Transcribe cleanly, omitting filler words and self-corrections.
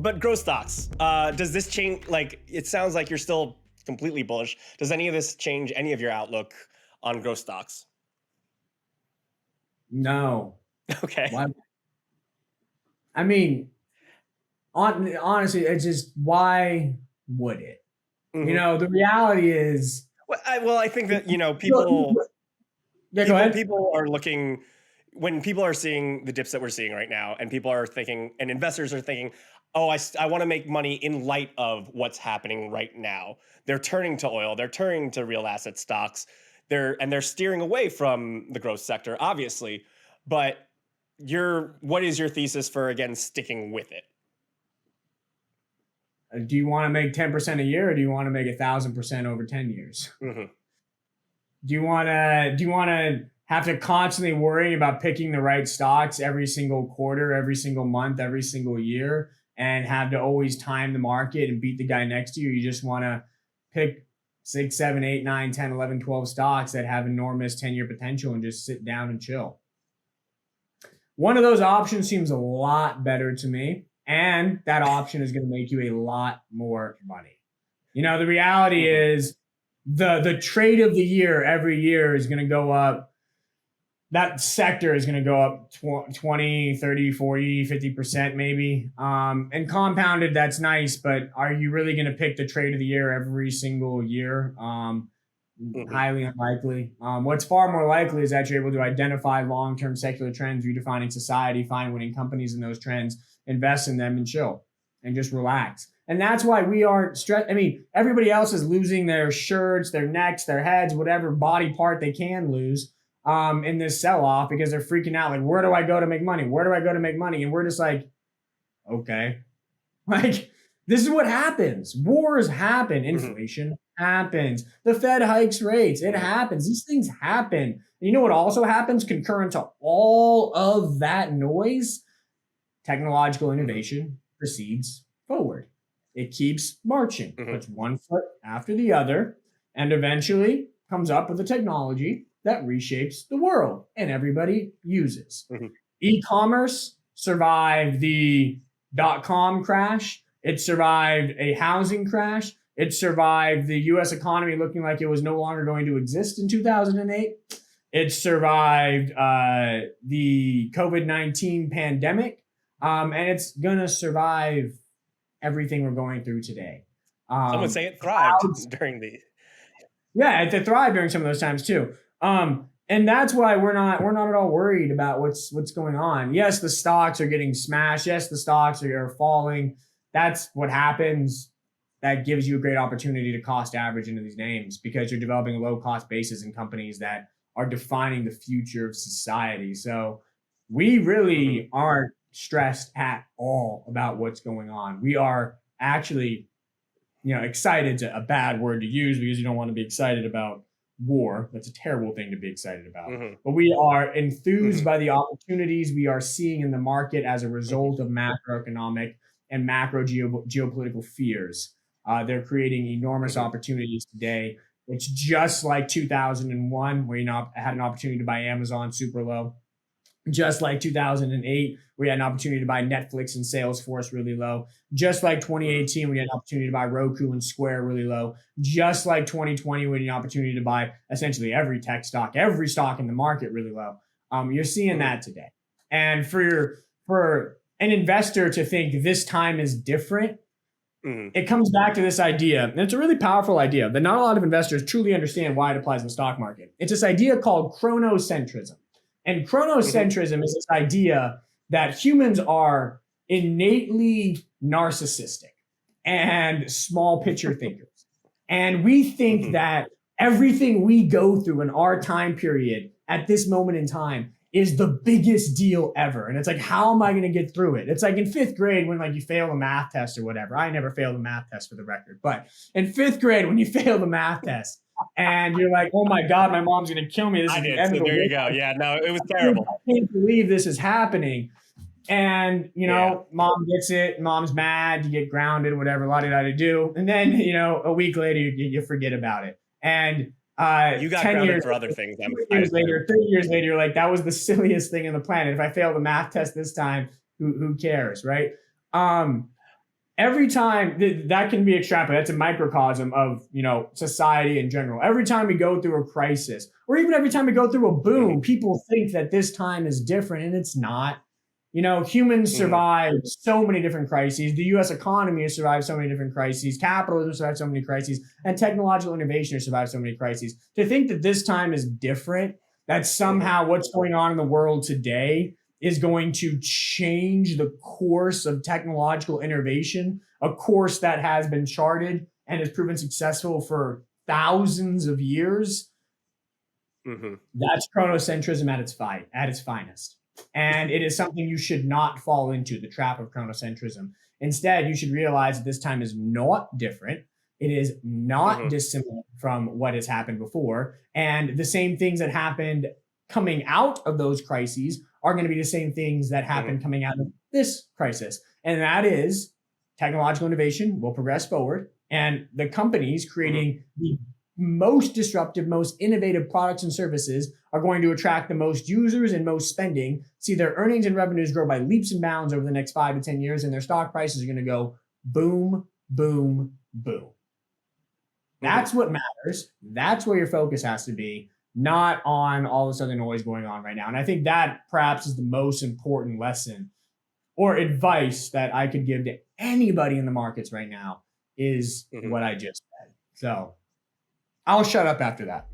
but growth stocks, does this change? Like, it sounds like you're still completely bullish. Does any of this change any of your outlook on growth stocks? No. Okay. Why? I mean, honestly, it's just why would it? The reality is, Well, I think that look, yeah, go ahead. people are looking when people are seeing the dips that we're seeing right now, and people are thinking, and investors are thinking, oh, I want to make money in light of what's happening right now. They're turning to oil. They're turning to real asset stocks. They're steering away from the growth sector, obviously. But what is your thesis for, again, sticking with it? Do you want to make 10% a year, or do you want to make 1,000% over 10 years? Mm-hmm. Do you want to have to constantly worry about picking the right stocks every single quarter, every single month, every single year, and have to always time the market and beat the guy next to you? You just want to pick 6, 7, 8, 9, 10, 11, 12 stocks that have enormous 10-year potential and just sit down and chill. One of those options seems a lot better to me, and that option is going to make you a lot more money. The reality is the trade of the year every year is going to go up. That sector is going to go up 20, 30, 40, 50% maybe. And compounded, that's nice, but are you really going to pick the trade of the year every single year? Highly unlikely. What's far more likely is that you're able to identify long-term secular trends, redefining society, find winning companies in those trends, invest in them, and chill and just relax. And that's why we aren't stressed. I mean, everybody else is losing their shirts, their necks, their heads, whatever body part they can lose in this sell-off, because they're freaking out. Like, where do I go to make money? Where do I go to make money? And we're just like, okay. Like, this is what happens. Wars happen. Inflation happens. The Fed hikes rates. It happens. These things happen. And you know what also happens concurrent to all of that noise? Technological innovation proceeds forward. It keeps marching, puts one foot after the other, and eventually comes up with a technology that reshapes the world and everybody uses. E-commerce survived the .com crash. It survived a housing crash. It survived the U.S. economy looking like it was no longer going to exist in 2008. It survived the COVID-19 pandemic. And it's going to survive everything we're going through today. Some would say it thrived during the... Yeah, it thrived during some of those times too. And that's why we're not at all worried about what's going on. Yes, the stocks are getting smashed. Yes, the stocks are falling. That's what happens. That gives you a great opportunity to cost average into these names, because you're developing a low cost basis in companies that are defining the future of society. So we really aren't stressed at all about what's going on. We are actually, excited, a bad word to use, because you don't want to be excited about war. That's a terrible thing to be excited about. But we are enthused by the opportunities we are seeing in the market as a result of macroeconomic and macro geopolitical fears. They're creating enormous opportunities today. It's just like 2001, where I had an opportunity to buy Amazon super low. Just like 2008, we had an opportunity to buy Netflix and Salesforce really low. Just like 2018, we had an opportunity to buy Roku and Square really low. Just like 2020, we had an opportunity to buy essentially every tech stock, every stock in the market really low. You're seeing that today. And for an investor to think this time is different, it comes back to this idea, and it's a really powerful idea that not a lot of investors truly understand why it applies in the stock market. It's this idea called chronocentrism. And chronocentrism is this idea that humans are innately narcissistic and small picture thinkers. And we think that everything we go through in our time period at this moment in time is the biggest deal ever. And it's like, how am I going to get through it? It's like in fifth grade when you fail a math test or whatever. I never failed a math test, for the record. But in fifth grade when you fail the math test, and you're like, oh my God, my mom's going to kill me. This is the end of the There you go. Yeah, no, it was terrible. I can't believe this is happening. And, mom gets it. Mom's mad. You get grounded, whatever, la-di-da-di-do. And then, a week later, you forget about it. And you got 10 grounded years for other things. 30 years later, you're like, that was the silliest thing on the planet. If I fail the math test this time, who cares, right? every time that can be extrapolated, that's a microcosm of, society in general. Every time we go through a crisis, or even every time we go through a boom, people think that this time is different, and it's not. Humans survive so many different crises. The US economy has survived so many different crises. Capitalism has survived so many crises. And technological innovation has survived so many crises. To think that this time is different, that somehow what's going on in the world today is going to change the course of technological innovation, a course that has been charted and has proven successful for thousands of years. That's chronocentrism at its finest. And it is something you should not fall into, the trap of chronocentrism. Instead, you should realize that this time is not different. It is not dissimilar from what has happened before. And the same things that happened coming out of those crises are going to be the same things that happen coming out of this crisis. And that is technological innovation will progress forward, and the companies creating the most disruptive, most innovative products and services are going to attract the most users and most spending, see their earnings and revenues grow by leaps and bounds over the next 5 to 10 years, and their stock prices are going to go boom, boom, boom. That's what matters. That's where your focus has to be, not on all this other noise going on right now. And I think that perhaps is the most important lesson or advice that I could give to anybody in the markets right now is what I just said. So I'll shut up after that.